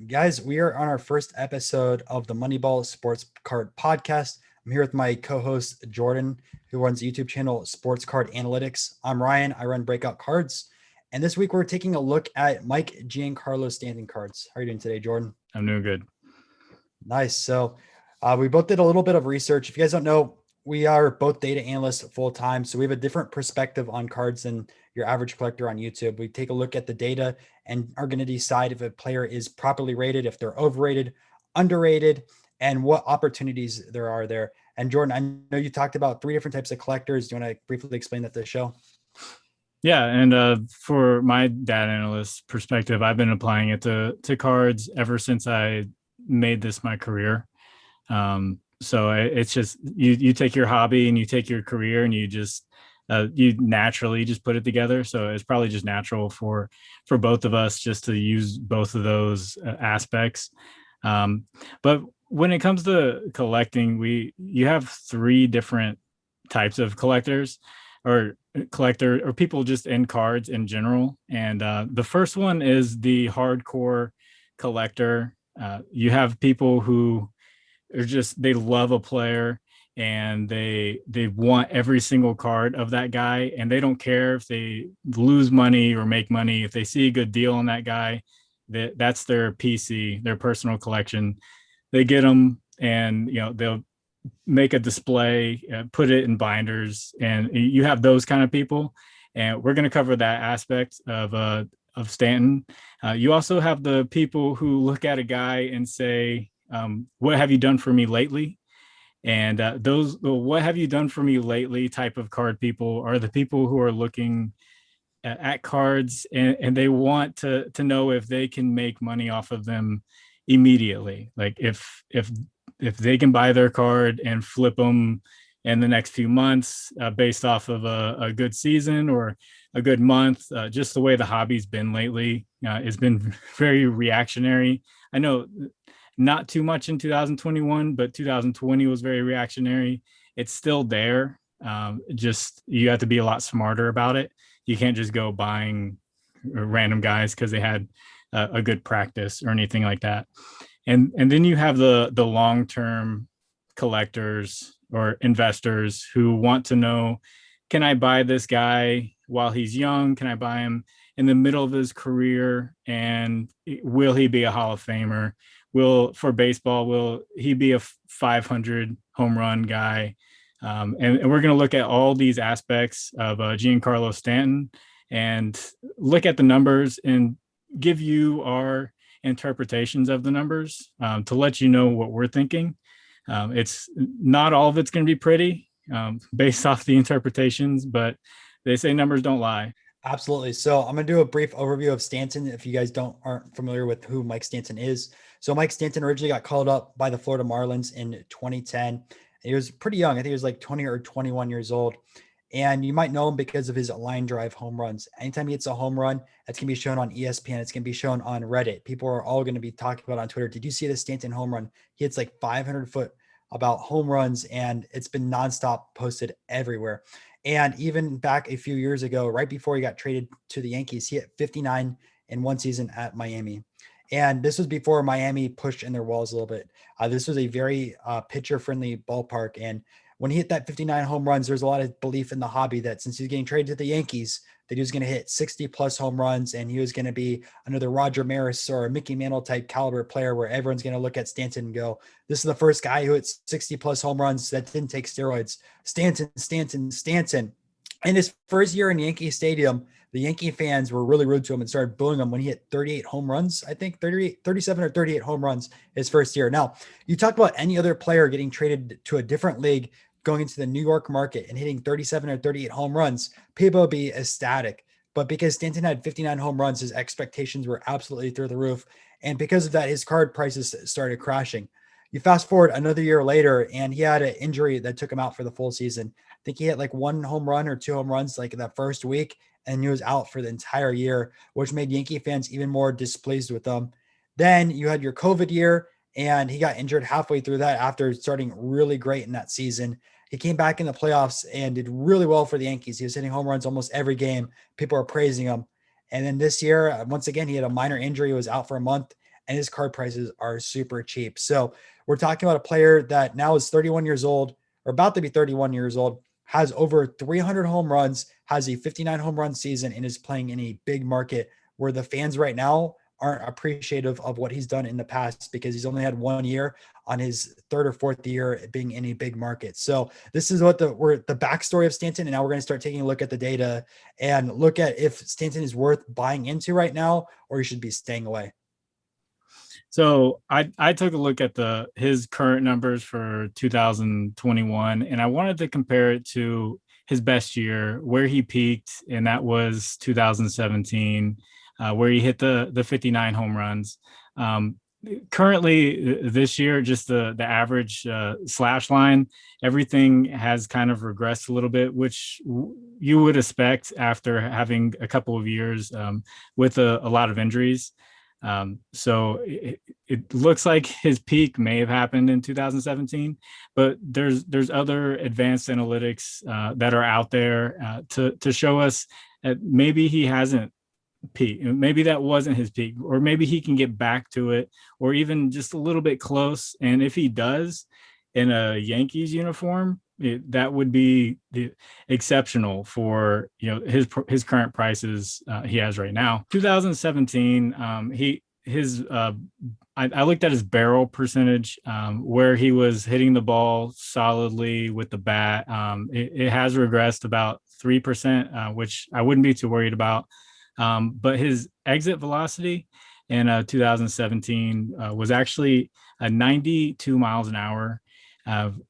Guys, we are on our first episode of the Moneyball Sports Card Podcast. I'm here with my co-host Jordan, who runs the YouTube channel Sports Card Analytics. I'm Ryan. I run Breakout Cards, and this week we're taking a look at Mike Giancarlo Stanton cards. How are you doing today, Jordan? I'm doing good. Nice. So we both did a little bit of research. If you guys don't know, we are both data analysts full time. So we have a different perspective on cards than your average collector on YouTube. We take a look at the data and are going to decide if a player is properly rated, if they're overrated, underrated, and what opportunities there are there. And Jordan, I know you talked about three different types of collectors. Do you want to briefly explain that to the show? Yeah, and for my data analyst perspective, I've been applying it to cards ever since I made this my career. So it's just you take your hobby and you take your career and you naturally just put it together. So it's probably just natural for both of us just to use both of those aspects. But when it comes to collecting, you have three different types of collectors or people just in cards in general. And the first one is the hardcore collector. You have people who are they love a player and they want every single card of that guy, and they don't care if they lose money or make money. If they see a good deal on that guy, that's their PC, their personal collection. They get them, and they'll make a display, put it in binders, and you have those kind of people. And we're going to cover that aspect of Stanton. You also have the people who look at a guy and say, what have you done for me lately? And those what have you done for me lately type of card people are the people who are looking at cards, and they want to know if they can make money off of them immediately. Like if they can buy their card and flip them in the next few months based off of a good season or a good month. Just the way the hobby's been lately, it's been very reactionary. I know not too much in 2021, but 2020 was very reactionary. It's still there. Just you have to be a lot smarter about it. You can't just go buying random guys because they had a good practice or anything like that. And then you have the long-term collectors or investors who want to know, can I buy this guy while he's young? Can I buy him in the middle of his career? And will he be a Hall of Famer? For baseball, will he be a 500 home run guy? And we're going to look at all these aspects of Giancarlo Stanton and look at the numbers and give you our interpretations of the numbers to let you know what we're thinking. It's not all of it's going to be pretty based off the interpretations, but they say numbers don't lie. Absolutely. So I'm going to do a brief overview of Stanton if you guys aren't familiar with who Mike Stanton is. So Mike Stanton originally got called up by the Florida Marlins in 2010. He was pretty young. I think he was like 20 or 21 years old. And you might know him because of his line drive home runs. Anytime he hits a home run, that's going to be shown on ESPN. It's going to be shown on Reddit. People are all going to be talking about on Twitter. Did you see the Stanton home run? He hits like 500-foot about home runs, and it's been nonstop posted everywhere. And even back a few years ago, right before he got traded to the Yankees, he hit 59 in one season at Miami. And this was before Miami pushed in their walls a little bit. This was a very pitcher-friendly ballpark. And when he hit that 59 home runs, there's a lot of belief in the hobby that since he's getting traded to the Yankees, that he was going to hit 60-plus home runs, and he was going to be another Roger Maris or a Mickey Mantle type caliber player where everyone's going to look at Stanton and go, this is the first guy who hits 60-plus home runs that didn't take steroids. Stanton. In his first year in Yankee Stadium, the Yankee fans were really rude to him and started booing him when he hit 38 home runs. I think 37 or 38 home runs his first year. Now, you talk about any other player getting traded to a different league, going into the New York market and hitting 37 or 38 home runs, people would be ecstatic. But because Stanton had 59 home runs, his expectations were absolutely through the roof. And because of that, his card prices started crashing. You fast forward another year later, and he had an injury that took him out for the full season. I think he had like one home run or two home runs like in that first week, and he was out for the entire year, which made Yankee fans even more displeased with them. Then you had your COVID year, and he got injured halfway through that after starting really great in that season. He came back in the playoffs and did really well for the Yankees. He was hitting home runs almost every game. People are praising him. And then this year, once again, he had a minor injury. He was out for a month. and his card prices are super cheap. So we're talking about a player that now is 31 years old, or about to be 31 years old, has over 300 home runs, has a 59 home run season, and is playing in a big market where the fans right now aren't appreciative of what he's done in the past because he's only had 1 year on his third or fourth year being in a big market. So this is what the backstory of Stanton, and now we're going to start taking a look at the data and look at if Stanton is worth buying into right now or you should be staying away. So I took a look at his current numbers for 2021, and I wanted to compare it to his best year, where he peaked, and that was 2017, where he hit the 59 home runs. Currently, this year, just the average slash line, everything has kind of regressed a little bit, which you would expect after having a couple of years with a lot of injuries. So it looks like his peak may have happened in 2017, but there's other advanced analytics that are out there to show us that maybe he hasn't peaked. Maybe that wasn't his peak, or maybe he can get back to it, or even just a little bit close. And if he does, in a Yankees uniform, that would be exceptional for his current prices he has right now. 2017, I looked at his barrel percentage, where he was hitting the ball solidly with the bat. It has regressed about 3%, which I wouldn't be too worried about. But his exit velocity in 2017 was actually 92 miles an hour,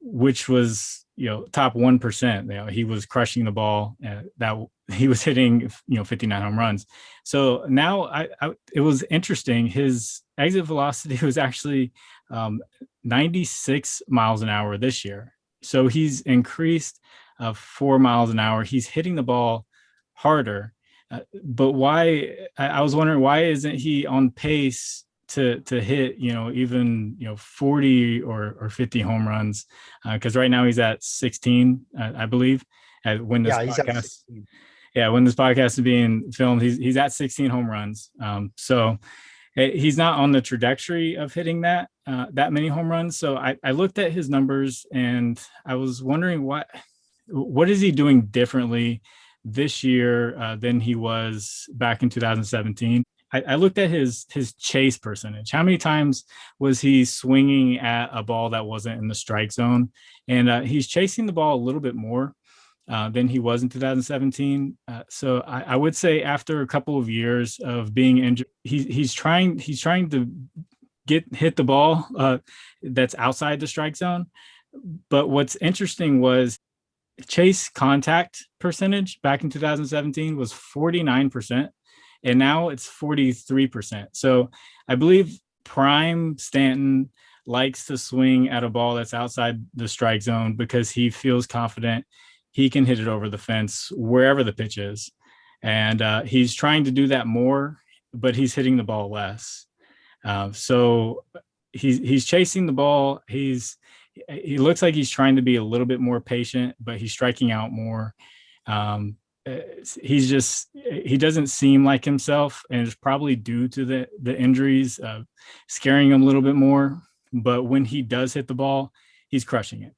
which was top 1%. He was crushing the ball. That he was hitting 59 home runs. So now it was interesting. His exit velocity was actually 96 miles an hour this year. So he's increased 4 miles an hour. He's hitting the ball harder. But why? I was wondering, why isn't he on pace to hit even 40 or 50 home runs? Because right now he's at 16, I believe. When this podcast, when this podcast is being filmed, he's at 16 home runs. So he's not on the trajectory of hitting that many home runs. So I looked at his numbers and I was wondering what is he doing differently this year than he was back in 2017. I looked at his chase percentage. How many times was he swinging at a ball that wasn't in the strike zone? And he's chasing the ball a little bit more than he was in 2017. So I would say after a couple of years of being injured, he's trying to hit the ball that's outside the strike zone. But what's interesting was chase contact percentage back in 2017 was 49%, and now it's 43%. So I believe prime Stanton likes to swing at a ball that's outside the strike zone because he feels confident he can hit it over the fence wherever the pitch is. And he's trying to do that more, but he's hitting the ball less. So he's chasing the ball. He looks like he's trying to be a little bit more patient, but he's striking out more. He doesn't seem like himself, and it's probably due to the injuries scaring him a little bit more. But when he does hit the ball, he's crushing it.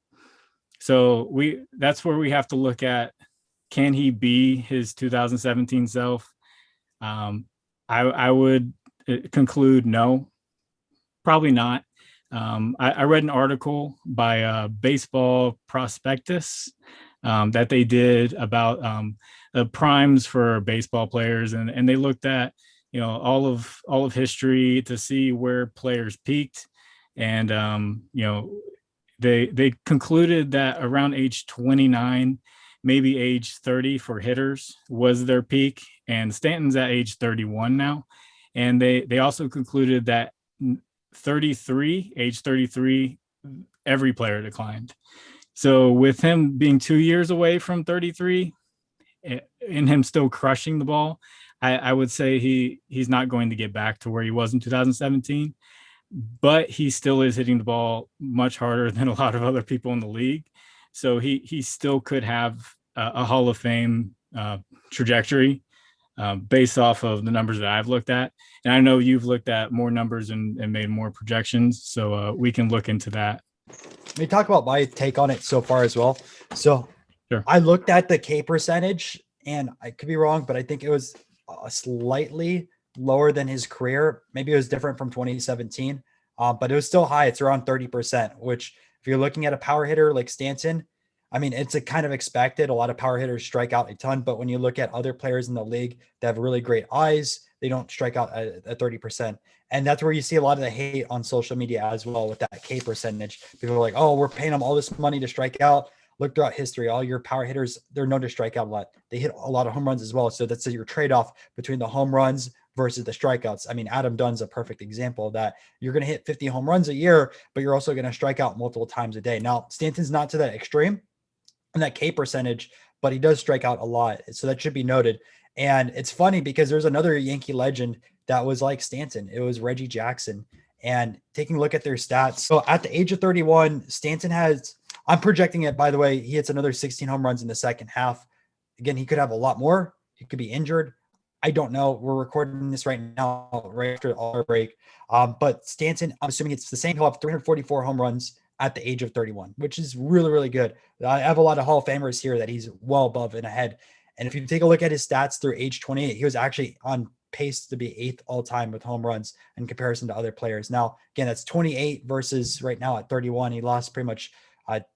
So that's where we have to look at, can he be his 2017 self? I would conclude no, probably not. I read an article by Baseball Prospectus that they did about the primes for baseball players, and they looked at all of history to see where players peaked, and they concluded that around age 29, maybe age 30 for hitters was their peak, and Stanton's at age 31 now, and they also concluded that age 33, every player declined. So with him being 2 years away from 33 and him still crushing the ball, I would say he's not going to get back to where he was in 2017, but he still is hitting the ball much harder than a lot of other people in the league. So he still could have a Hall of Fame trajectory. based off of the numbers that I've looked at. And I know you've looked at more numbers and made more projections. So we can look into that. Let me talk about my take on it so far as well. So Sure. I looked at the K percentage, and I could be wrong, but I think it was slightly lower than his career. Maybe it was different from 2017, but it was still high. It's around 30%, which if you're looking at a power hitter like Stanton, I mean, it's a kind of expected. A lot of power hitters strike out a ton, but when you look at other players in the league that have really great eyes, they don't strike out at 30%. And that's where you see a lot of the hate on social media as well with that K percentage. People are like, oh, we're paying them all this money to strike out. Look throughout history, all your power hitters, they're known to strike out a lot. They hit a lot of home runs as well. So that's your trade-off between the home runs versus the strikeouts. I mean, Adam Dunn's a perfect example of that. You're going to hit 50 home runs a year, but you're also going to strike out multiple times a day. Now, Stanton's not to that extreme and that K percentage, but he does strike out a lot. So that should be noted. And it's funny because there's another Yankee legend that was like Stanton. It was Reggie Jackson. And taking a look at their stats. So at the age of 31, Stanton has, I'm projecting it, by the way, he hits another 16 home runs in the second half. Again, he could have a lot more. He could be injured. I don't know. We're recording this right now, right after our break. But Stanton, I'm assuming it's the same. He'll have 344 home runs at the age of 31, which is really, really good. I have a lot of Hall of Famers here that he's well above and ahead. And if you take a look at his stats through age 28, he was actually on pace to be 8th all time with home runs in comparison to other players. Now, again, that's 28 versus right now at 31. He lost pretty much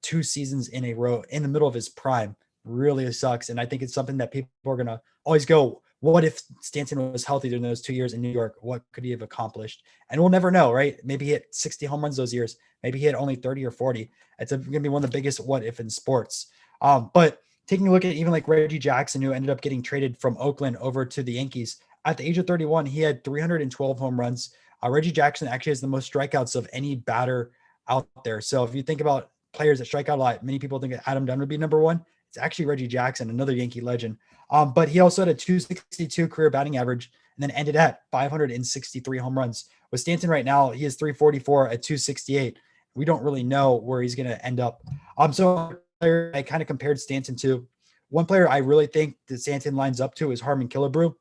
2 seasons in a row in the middle of his prime. Really sucks. And I think it's something that people are going to always go, what if Stanton was healthy during those 2 years in New York? What could he have accomplished? And we'll never know, right? Maybe he hit 60 home runs those years. Maybe he hit only 30 or 40. It's going to be one of the biggest what if in sports. But taking a look at even like Reggie Jackson, who ended up getting traded from Oakland over to the Yankees, at the age of 31, he had 312 home runs. Reggie Jackson actually has the most strikeouts of any batter out there. So if you think about players that strike out a lot, many people think that Adam Dunn would be number one. It's actually Reggie Jackson, another Yankee legend. But he also had a 262 career batting average and then ended at 563 home runs. With Stanton right now, he is 344 at 268. We don't really know where he's going to end up. So I kind of compared Stanton to one player I really think that Stanton lines up to is Harmon Killebrew.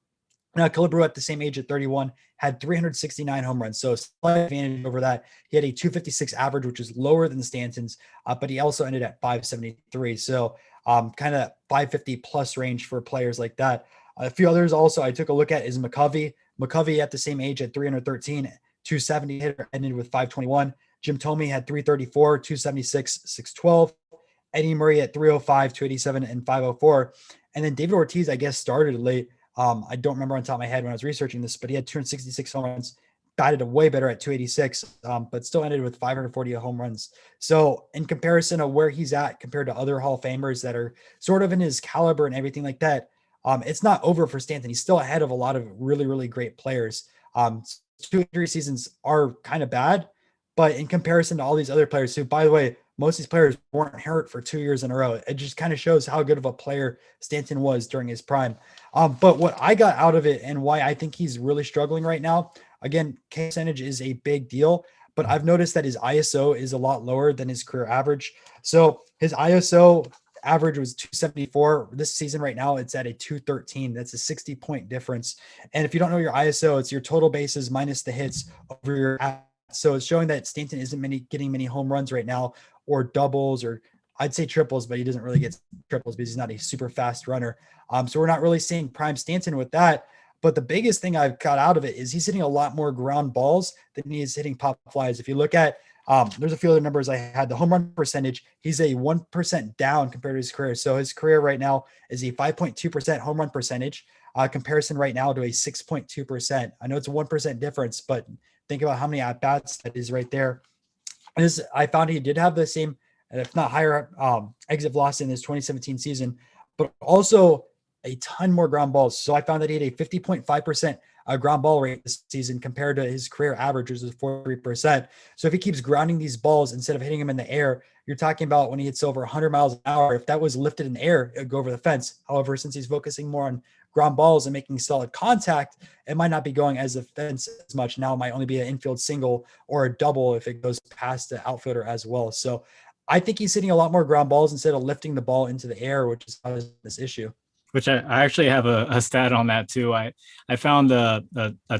Now, Killebrew at the same age at 31 had 369 home runs. So slight advantage over that. He had a 256 average, which is lower than the Stantons, but he also ended at 573. So kind of 550 plus range for players like that. A few others also I took a look at is McCovey. McCovey at the same age at 313, 270 hitter, ended with 521. Jim Thome had 334, 276, 612. Eddie Murray at 305, 287, and 504. And then David Ortiz, I guess, started late. I don't remember on top of my head when I was researching this, but he had 266 home runs, batted way better at 286, but still ended with 540 home runs. So in comparison of where he's at compared to other Hall of Famers that are sort of in his caliber and everything like that, it's not over for Stanton. He's still ahead of a lot of really, really great players. 2-3 seasons are kind of bad, but in comparison to all these other players who, by the way, most of these players weren't hurt for 2 years in a row. It just kind of shows how good of a player Stanton was during his prime. But what I got out of it and why I think he's really struggling right now, again, K percentage is a big deal, but I've noticed that his ISO is a lot lower than his career average. So his ISO average was 274. This season right now, it's at a 213. That's a 60-point difference. And if you don't know your ISO, it's your total bases minus the hits over your average. So it's showing that Stanton isn't getting many home runs right now, or doubles, or I'd say triples, but he doesn't really get triples because he's not a super fast runner. So we're not really seeing prime Stanton with that. But the biggest thing I've got out of it is he's hitting a lot more ground balls than he is hitting pop flies. If you look at, there's a few other numbers I had. The home run percentage, he's a 1% down compared to his career. So his career right now is a 5.2% home run percentage. Comparison right now to a 6.2%. I know it's a 1% difference, but think about how many at-bats that is right there. I found he did have the same, if not higher, exit velocity in his 2017 season, but also a ton more ground balls. So I found that he had a 50.5% ground ball rate this season compared to his career average, which is 43%. So if he keeps grounding these balls instead of hitting them in the air, you're talking about when he hits over 100 miles an hour, if that was lifted in the air, it would go over the fence. However, since he's focusing more on ground balls and making solid contact, it might not be going as a fence as much. Now it might only be an infield single or a double if it goes past the outfielder as well. So I think he's hitting a lot more ground balls instead of lifting the ball into the air, which is this issue. which I actually have a stat on that too. I found a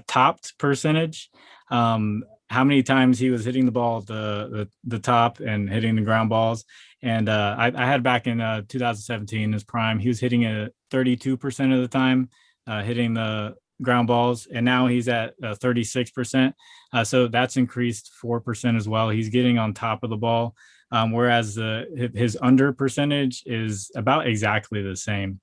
topped percentage, how many times he was hitting the ball at the top and hitting the ground balls. And I had back in 2017, his prime, he was hitting it 32% of the time, hitting the ground balls, and now he's at 36%. So that's increased 4% as well. He's getting on top of the ball, whereas his under percentage is about exactly the same.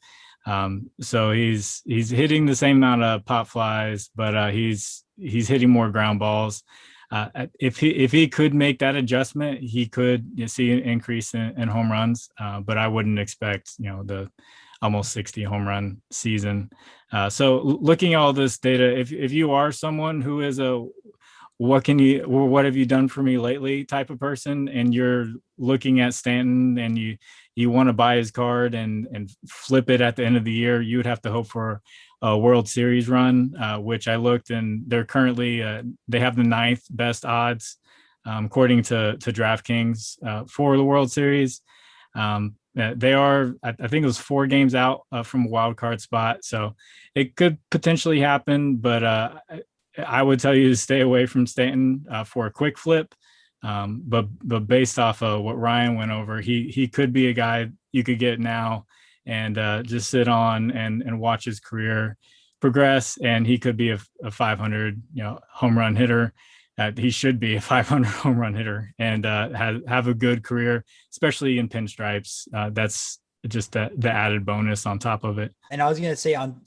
So he's hitting the same amount of pop flies, but he's hitting more ground balls. If he could make that adjustment, he could see an increase in home runs. But I wouldn't expect the almost 60 home run season. So looking at all this data, if you are someone who is a what have you done for me lately type of person, and you're looking at Stanton and you want to buy his card and flip it at the end of the year, you would have to hope for a World Series run, which I looked, and they're currently they have the 9th best odds, according to DraftKings, for the World Series. They are, I think it was 4 games out from a wild card spot, so it could potentially happen, but I would tell you to stay away from Stanton for a quick flip. But based off of what Ryan went over, he could be a guy you could get now and just sit on and watch his career progress, and he could be a 500 home run hitter. He should be a 500 home run hitter and have a good career, especially in pinstripes. That's just the added bonus on top of it. And I was going to say on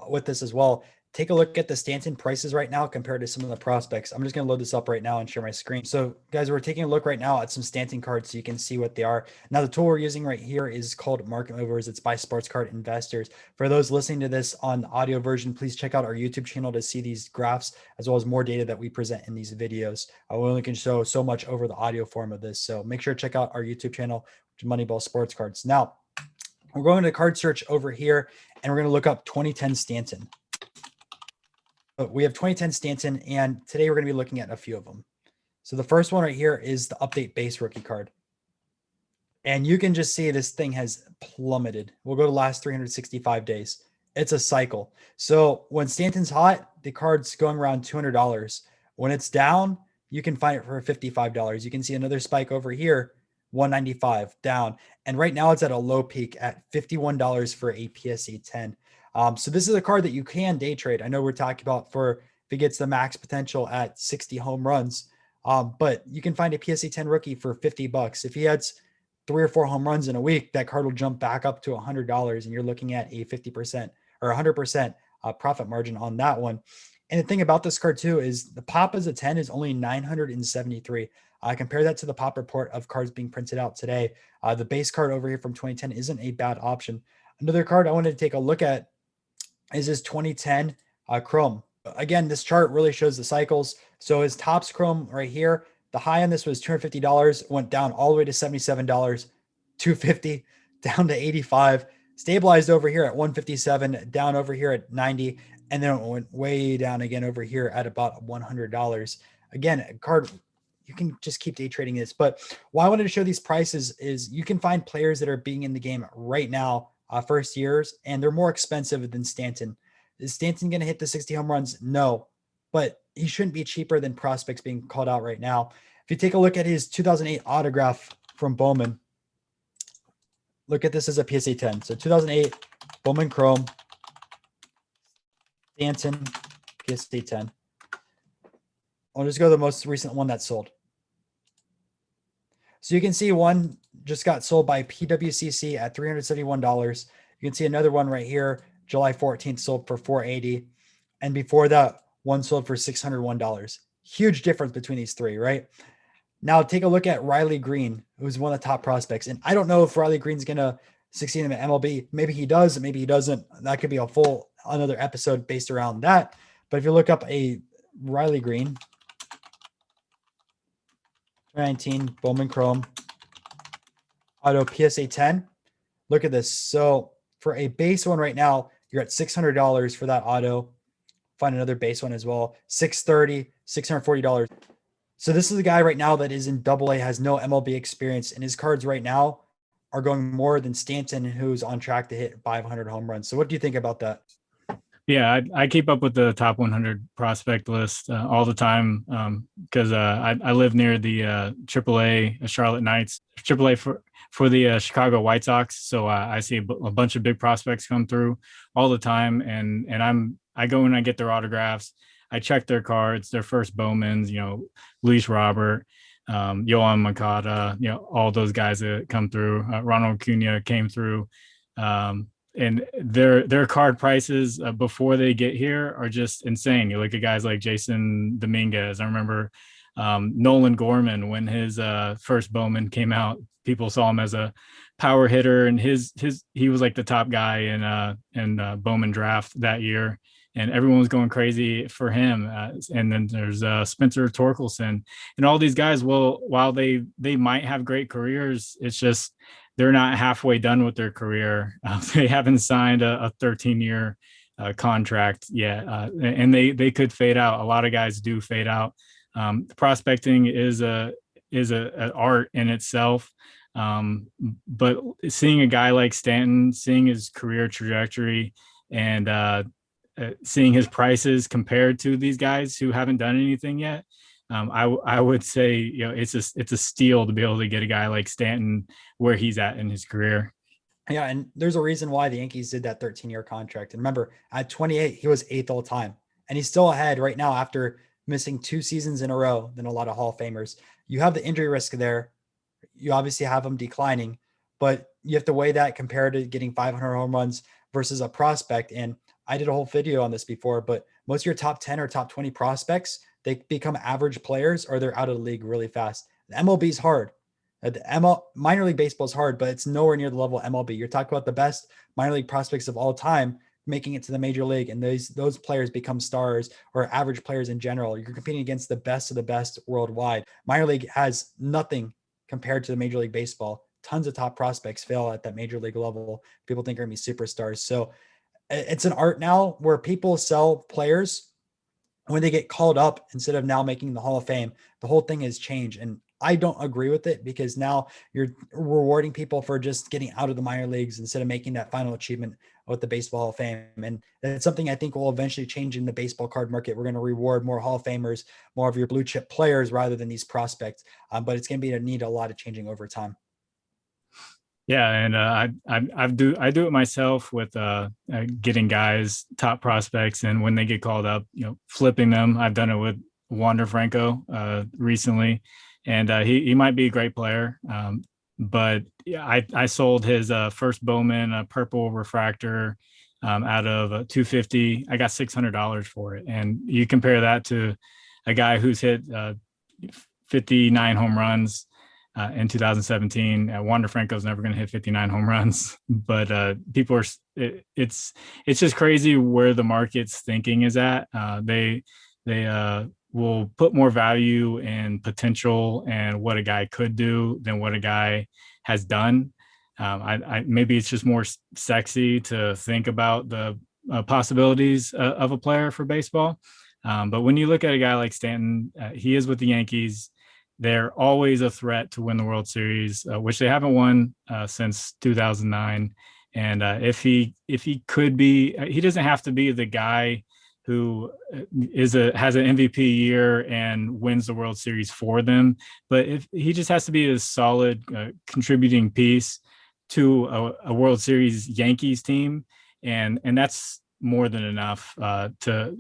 with this as well, take a look at the Stanton prices right now compared to some of the prospects. I'm just going to load this up right now and share my screen. So guys, we're taking a look right now at some Stanton cards so you can see what they are. Now the tool we're using right here is called Market Movers. It's by Sports Card Investors. For those listening to this on the audio version, please check out our YouTube channel to see these graphs as well as more data that we present in these videos. We only can show so much over the audio form of this. So make sure to check out our YouTube channel, which is Moneyball Sports Cards. Now we're going to card search over here and we're going to look up 2010 Stanton. We have 2010 Stanton, and today we're going to be looking at a few of them. So the first one right here is the update base rookie card. And you can just see this thing has plummeted. We'll go to last 365 days. It's a cycle. So when Stanton's hot, the card's going around $200. When it's down, you can find it for $55. You can see another spike over here, $195 down. And right now it's at a low peak at $51 for a PSA 10. So this is a card that you can day trade. I know we're talking about for if it gets the max potential at 60 home runs, but you can find a PSA 10 rookie for $50. If he has 3 or 4 home runs in a week, that card will jump back up to $100, and you're looking at a 50% or 100% profit margin on that one. And the thing about this card too is the pop as a 10 is only 973. Compare that to the pop report of cards being printed out today. The base card over here from 2010 isn't a bad option. Another card I wanted to take a look at is his 2010 Chrome. Again, this chart really shows the cycles. So his Topps Chrome right here, the high on this was $250, went down all the way to $77, $250, down to $85, stabilized over here at $157, down over here at $90, and then it went way down again over here at about $100. Again, a card, you can just keep day trading this. But why I wanted to show these prices is you can find players that are being in the game right now, first years, and they're more expensive than Stanton. Is Stanton going to hit the 60 home runs? No, but he shouldn't be cheaper than prospects being called out right now. If you take a look at his 2008 autograph from Bowman, look at this as a PSA 10. So 2008 Bowman Chrome, Stanton, PSA 10. I'll just go to the most recent one that sold. So you can see one just got sold by PWCC at $371. You can see another one right here, July 14th, sold for $480. And before that, one sold for $601. Huge difference between these three, right? Now take a look at Riley Green, who's one of the top prospects. And I don't know if Riley Green's going to succeed in the MLB. Maybe he does, maybe he doesn't. That could be a full another episode based around that. But if you look up a Riley Green, 2019 Bowman Chrome Auto PSA 10, look at this. So for a base one right now, you're at $600 for that auto. Find another base one as well, $630, $640. So this is a guy right now that is in AA, has no MLB experience, and his cards right now are going more than Stanton, who's on track to hit 500 home runs. So what do you think about that? Yeah, I keep up with the top 100 prospect list all the time because I live near the AAA Charlotte Knights, AAA for the Chicago White Sox. So I see a bunch of big prospects come through all the time, and I go and I get their autographs. I check their cards, their first Bowmans, Luis Robert, Yohan Moncada, all those guys that come through. Ronald Acuna came through. And their card prices before they get here are just insane. You look at guys like Jason Dominguez. I remember Nolan Gorman, when his first Bowman came out, people saw him as a power hitter, and he was like the top guy in Bowman draft that year, and everyone was going crazy for him. And then there's Spencer Torkelson and all these guys. Well, while they might have great careers, it's just they're not halfway done with their career. They haven't signed a 13-year contract yet, and they could fade out. A lot of guys do fade out. Prospecting is an art in itself, but seeing a guy like Stanton, seeing his career trajectory, and seeing his prices compared to these guys who haven't done anything yet, I would say it's a steal to be able to get a guy like Stanton where he's at in his career. Yeah, and there's a reason why the Yankees did that 13-year contract. And remember, at 28, he was 8th all time, and he's still ahead right now after missing 2 seasons in a row than a lot of Hall of Famers. You have the injury risk there. You obviously have him declining, but you have to weigh that compared to getting 500 home runs versus a prospect. And I did a whole video on this before, but most of your top 10 or top 20 prospects, they become average players or they're out of the league really fast. The MLB is hard. Minor league baseball is hard, but it's nowhere near the level of MLB. You're talking about the best minor league prospects of all time making it to the major league, and those players become stars or average players in general. You're competing against the best of the best worldwide. Minor league has nothing compared to the Major League Baseball. Tons of top prospects fail at that major league level. People think they're going to be superstars. So it's an art now where people sell players when they get called up instead of now making the Hall of Fame. The whole thing has changed. And I don't agree with it, because now you're rewarding people for just getting out of the minor leagues instead of making that final achievement with the Baseball Hall of Fame. And that's something I think will eventually change in the baseball card market. We're going to reward more Hall of Famers, more of your blue chip players rather than these prospects. But it's going to need a lot of changing over time. Yeah, and I do it myself with getting guys top prospects, and when they get called up, flipping them. I've done it with Wander Franco recently, and he might be a great player, but yeah, I sold his first Bowman, a purple refractor, out of 250. I got $600 for it, and you compare that to a guy who's hit 59 home runs. In 2017, Wander Franco's never going to hit 59 home runs, but people are. It's just crazy where the market's thinking is at. They will put more value in potential and what a guy could do than what a guy has done. I maybe it's just more sexy to think about the possibilities of a player for baseball. But when you look at a guy like Stanton, he is with the Yankees. They're always a threat to win the World Series, which they haven't won since 2009. And if he could be, he doesn't have to be the guy who has an MVP year and wins the World Series for them. But if he just has to be a solid contributing piece to a World Series Yankees team, and that's more than enough to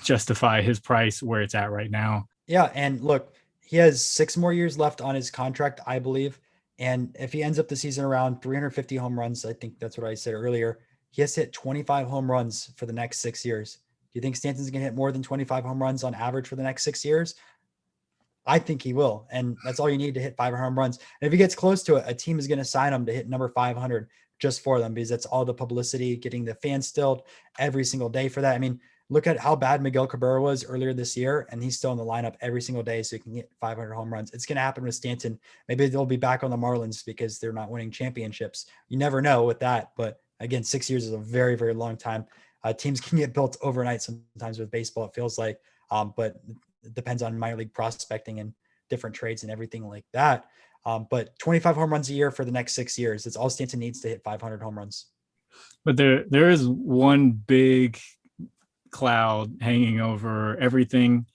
justify his price where it's at right now. Yeah, and look, he has 6 more years left on his contract, I believe. And if he ends up the season around 350 home runs, I think that's what I said earlier, he has to hit 25 home runs for the next 6 years. Do you think Stanton's going to hit more than 25 home runs on average for the next 6 years? I think he will. And that's all you need to hit 500 home runs. And if he gets close to it, a team is going to sign him to hit number 500 just for them, because that's all the publicity, getting the fans stilled every single day for that. I mean, look at how bad Miguel Cabrera was earlier this year, and he's still in the lineup every single day so he can get 500 home runs. It's going to happen with Stanton. Maybe they'll be back on the Marlins because they're not winning championships. You never know with that. But again, 6 years is a very, very long time. Teams can get built overnight sometimes with baseball, it feels like. But it depends on minor league prospecting and different trades and everything like that. But 25 home runs a year for the next 6 years. That's all Stanton needs to hit 500 home runs. But there is one big cloud hanging over everything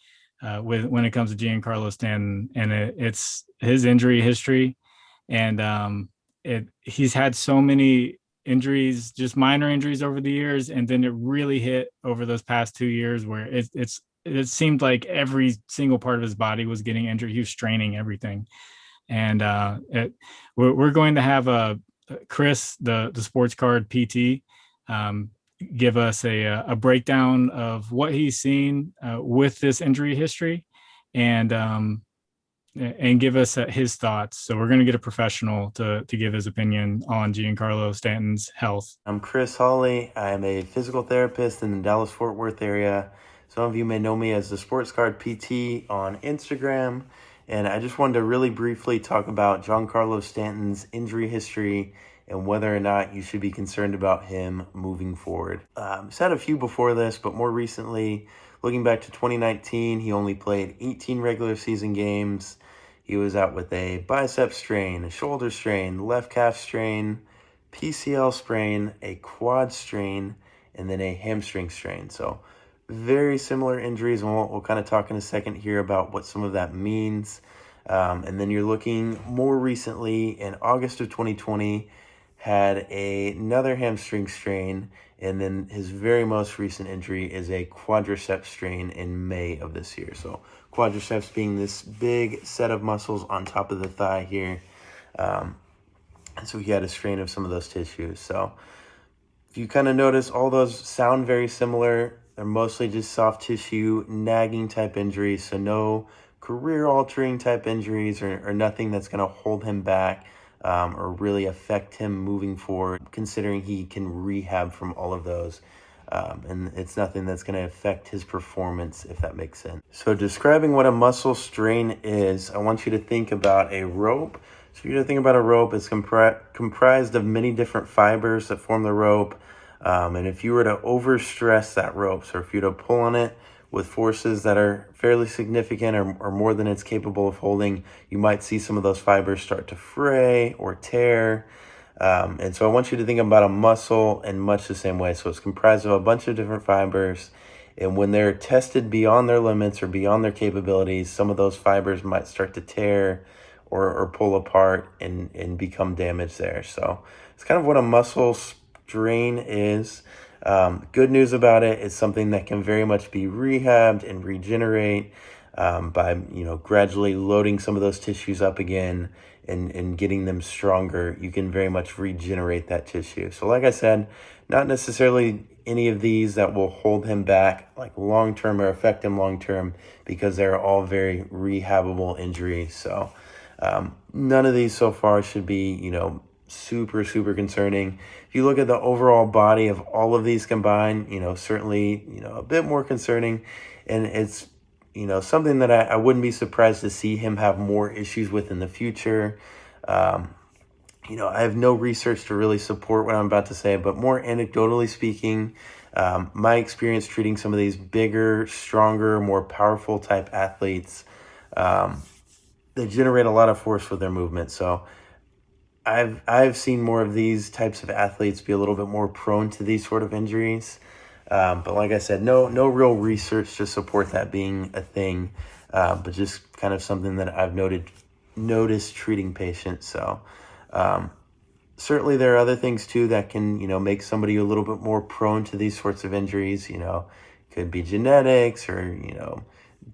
when it comes to Giancarlo Stanton, and it's his injury history. And he's had so many injuries, just minor injuries over the years, and then it really hit over those past 2 years where it seemed like every single part of his body was getting injured. He was straining everything, and we're going to have Chris, the sports card PT, give us a breakdown of what he's seen with this injury history, and give us his thoughts. So we're going to get a professional to give his opinion on Giancarlo Stanton's health. I'm Chris Hawley. I am a physical therapist in the Dallas-Fort Worth area. Some of you may know me as the Sports Card PT on Instagram. And I just wanted to really briefly talk about Giancarlo Stanton's injury history and whether or not you should be concerned about him moving forward. He's had a few before this, but more recently, looking back to 2019, he only played 18 regular season games. He was out with a bicep strain, a shoulder strain, left calf strain, PCL sprain, a quad strain, and then a hamstring strain. So very similar injuries, and we'll kind of talk in a second here about what some of that means. And then you're looking more recently in August of 2020, had another hamstring strain, and then his very most recent injury is a quadriceps strain in May of this year. So quadriceps being this big set of muscles on top of the thigh here. And so he had a strain of some of those tissues. So if you kind of notice, all those sound very similar. They're mostly just soft tissue, nagging type injuries. So no career-altering type injuries or nothing that's going to hold him back or really affect him moving forward, considering he can rehab from all of those. And it's nothing that's going to affect his performance, if that makes sense. So describing what a muscle strain is, I want you to think about a rope. So you're going to think about a rope. It's comprised of many different fibers that form the rope. And if you were to overstress that rope, so if you were to pull on it with forces that are fairly significant or more than it's capable of holding, you might see some of those fibers start to fray or tear. And so I want you to think about a muscle in much the same way. So it's comprised of a bunch of different fibers. And when they're tested beyond their limits or beyond their capabilities, some of those fibers might start to tear or pull apart and become damaged there. So it's kind of what a muscle strain is. Good news about it, it's something that can very much be rehabbed and regenerate by gradually loading some of those tissues up again and getting them stronger. You can very much regenerate that tissue. So like I said, not necessarily any of these that will hold him back like long-term or affect him long-term, because they're all very rehabbable injuries. So none of these so far should be, super concerning. If you look at the overall body of all of these combined, certainly, a bit more concerning. And it's, something that I wouldn't be surprised to see him have more issues with in the future. I have no research to really support what I'm about to say, but more anecdotally speaking, my experience treating some of these bigger, stronger, more powerful type athletes, they generate a lot of force with their movement. So I've seen more of these types of athletes be a little bit more prone to these sort of injuries. But like I said, no real research to support that being a thing, but just kind of something that I've noticed treating patients. So certainly there are other things too that can, make somebody a little bit more prone to these sorts of injuries. Could be genetics or,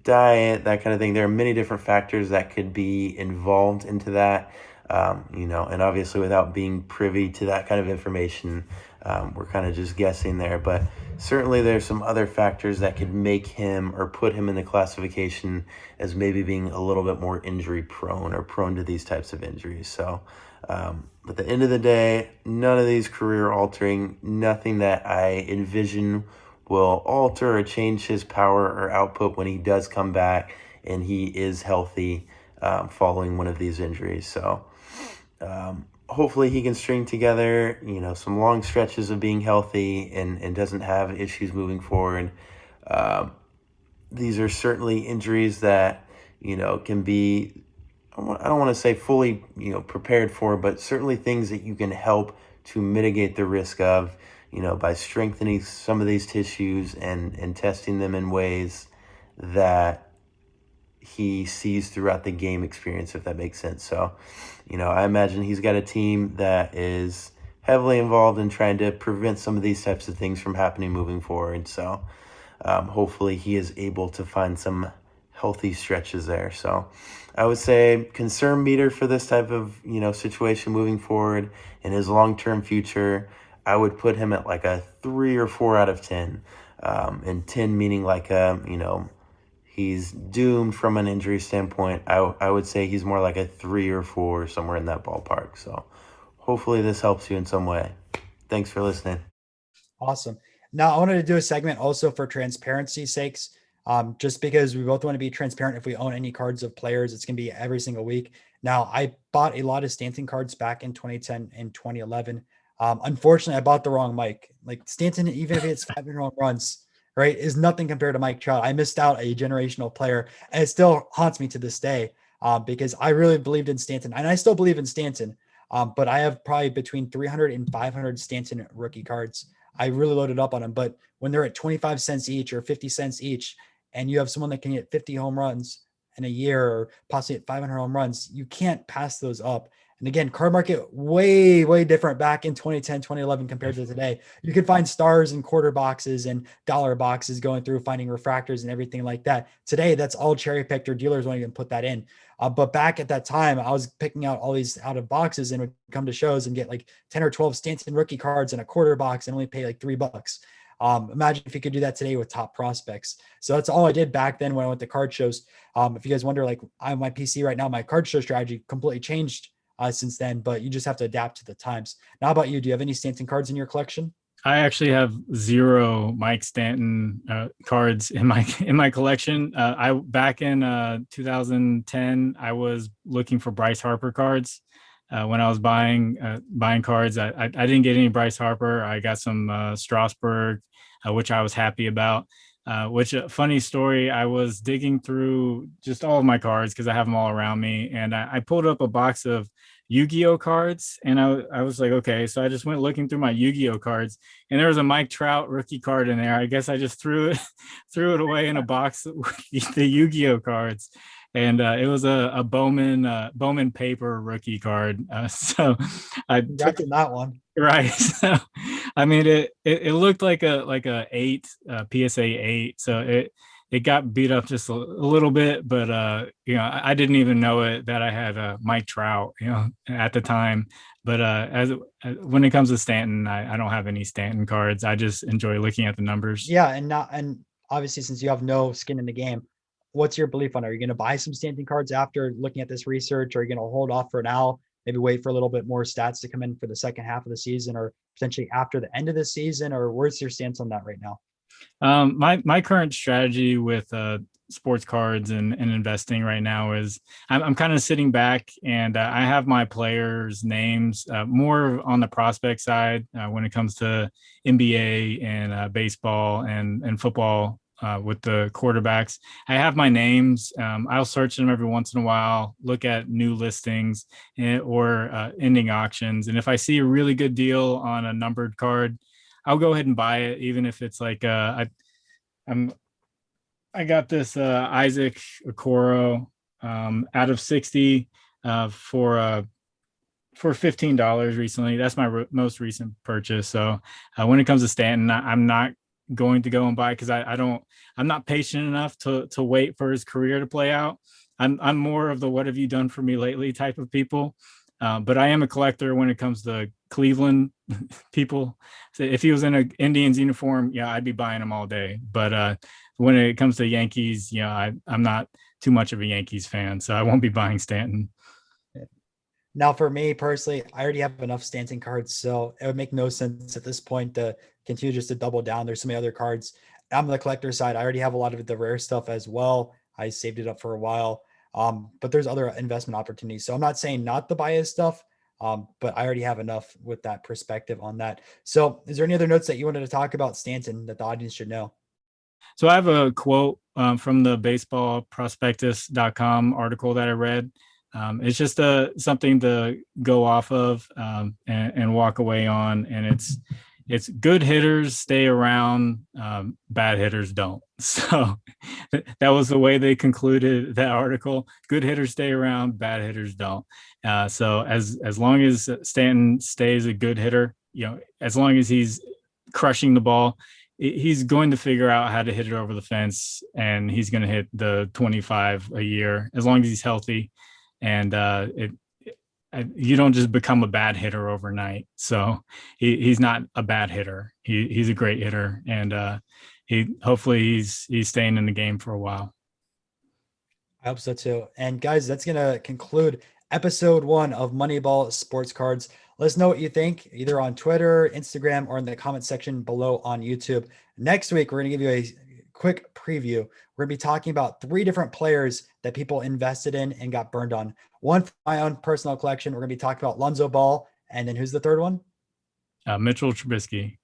diet, that kind of thing. There are many different factors that could be involved into that. And obviously without being privy to that kind of information, we're kind of just guessing there. But certainly there's some other factors that could make him or put him in the classification as maybe being a little bit more injury prone or prone to these types of injuries. So at the end of the day, none of these career altering, nothing that I envision will alter or change his power or output when he does come back and he is healthy following one of these injuries. So hopefully he can string together, some long stretches of being healthy and doesn't have issues moving forward. These are certainly injuries that, can be I don't want to say fully, prepared for, but certainly things that you can help to mitigate the risk of, by strengthening some of these tissues and testing them in ways that he sees throughout the game experience, if that makes sense. So, I imagine he's got a team that is heavily involved in trying to prevent some of these types of things from happening moving forward. So, hopefully he is able to find some healthy stretches there. So I would say concern meter for this type of, situation moving forward in his long-term future, I would put him at like a 3 or 4 out of 10. And 10 meaning like he's doomed from an injury standpoint. I would say he's more like a 3 or 4, somewhere in that ballpark. So hopefully this helps you in some way. Thanks for listening. Awesome. Now I wanted to do a segment also for transparency's sakes. Just because we both want to be transparent. If we own any cards of players, it's going to be every single week. Now, I bought a lot of Stanton cards back in 2010 and 2011. Unfortunately, I bought the wrong Mike. Like Stanton, even if he hits 500 home runs, right, is nothing compared to Mike Trout. I missed out a generational player, and it still haunts me to this day because I really believed in Stanton, and I still believe in Stanton. But I have probably between 300 and 500 Stanton rookie cards. I really loaded up on them, but when they're at 25 cents each or 50 cents each, and you have someone that can hit 50 home runs in a year or possibly hit 500 home runs, you can't pass those up. And again, card market way, way different back in 2010, 2011 compared to today. You could find stars and quarter boxes and dollar boxes going through, finding refractors and everything like that. Today, that's all cherry picked, or dealers won't even put that in. But back at that time, I was picking out all these out of boxes and would come to shows and get like 10 or 12 Stanton rookie cards in a quarter box and only pay like $3. Imagine if you could do that today with top prospects. So that's all I did back then when I went to card shows. If you guys wonder, like I'm my PC right now, my card show strategy completely changed since then, but you just have to adapt to the times. Now, how about you? Do you have any Stanton cards in your collection? I actually have 0 Mike Stanton cards in my collection. I back in 2010, I was looking for Bryce Harper cards. When I was buying cards, I didn't get any Bryce Harper. I got some Strasburg, which I was happy about. Which funny story, I was digging through just all of my cards because I have them all around me, and I pulled up a box of Yu-Gi-Oh cards, and I was like, okay, so I just went looking through my Yu-Gi-Oh cards, and there was a Mike Trout rookie card in there. I guess I just threw it away in a box with the Yu-Gi-Oh cards, and it was a Bowman paper rookie card. So I Congrats on that one. right. So I mean, it looked like a 8 PSA 8, so it got beat up just a little bit, but I didn't even know it that I had Mike Trout, at the time. But when it comes to Stanton, I don't have any Stanton cards. I just enjoy looking at the numbers. Yeah, and obviously since you have no skin in the game, what's your belief on it? Are you going to buy some Stanton cards after looking at this research? Or are you going to hold off for now? Maybe wait for a little bit more stats to come in for the second half of the season, or potentially after the end of the season, or where's your stance on that right now? My current strategy with sports cards and investing right now is I'm kind of sitting back, and I have my players' names more on the prospect side when it comes to NBA and baseball and football. With the quarterbacks, I have my names. I'll search them every once in a while, look at new listings or ending auctions. And if I see a really good deal on a numbered card, I'll go ahead and buy it, even if it's like I got this Isaac Okoro out of 60 for $15 recently. That's my most recent purchase. So when it comes to Stanton, I'm not going to go and buy because I'm not patient enough to wait for his career to play out. I'm more of the what have you done for me lately type of people. But I am a collector when it comes to Cleveland people. So if he was in an Indians uniform, yeah, I'd be buying him all day. But when it comes to Yankees, I'm not too much of a Yankees fan, so I won't be buying Stanton. Now, for me personally, I already have enough Stanton cards, so it would make no sense at this point to continue just to double down. There's so many other cards. I'm on the collector side. I already have a lot of the rare stuff as well. I saved it up for a while. But there's other investment opportunities. So I'm not saying not to buy his stuff, but I already have enough with that perspective on that. So is there any other notes that you wanted to talk about Stanton that the audience should know? So I have a quote from the baseballprospectus.com article that I read. It's just something to go off of and walk away on. And it's good hitters stay around, bad hitters don't. So that was the way they concluded that article. Good hitters stay around, bad hitters don't. So as long as Stanton stays a good hitter, as long as he's crushing the ball, he's going to figure out how to hit it over the fence, and he's going to hit the 25 a year as long as he's healthy. And you don't just become a bad hitter overnight. So he's not a bad hitter. He's a great hitter, and hopefully he's staying in the game for a while. I hope so too. And guys, that's gonna conclude episode 1 of Moneyball Sports Cards. Let us know what you think, either on Twitter, Instagram, or in the comment section below on YouTube. Next week, we're gonna give you a quick preview. We're gonna be talking about 3 different players that people invested in and got burned on. One from my own personal collection. We're gonna be talking about Lonzo Ball, and then who's the third one? Mitchell Trubisky.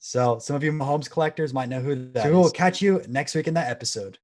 So some of you Mahomes collectors might know who that is. So we will catch you next week in that episode.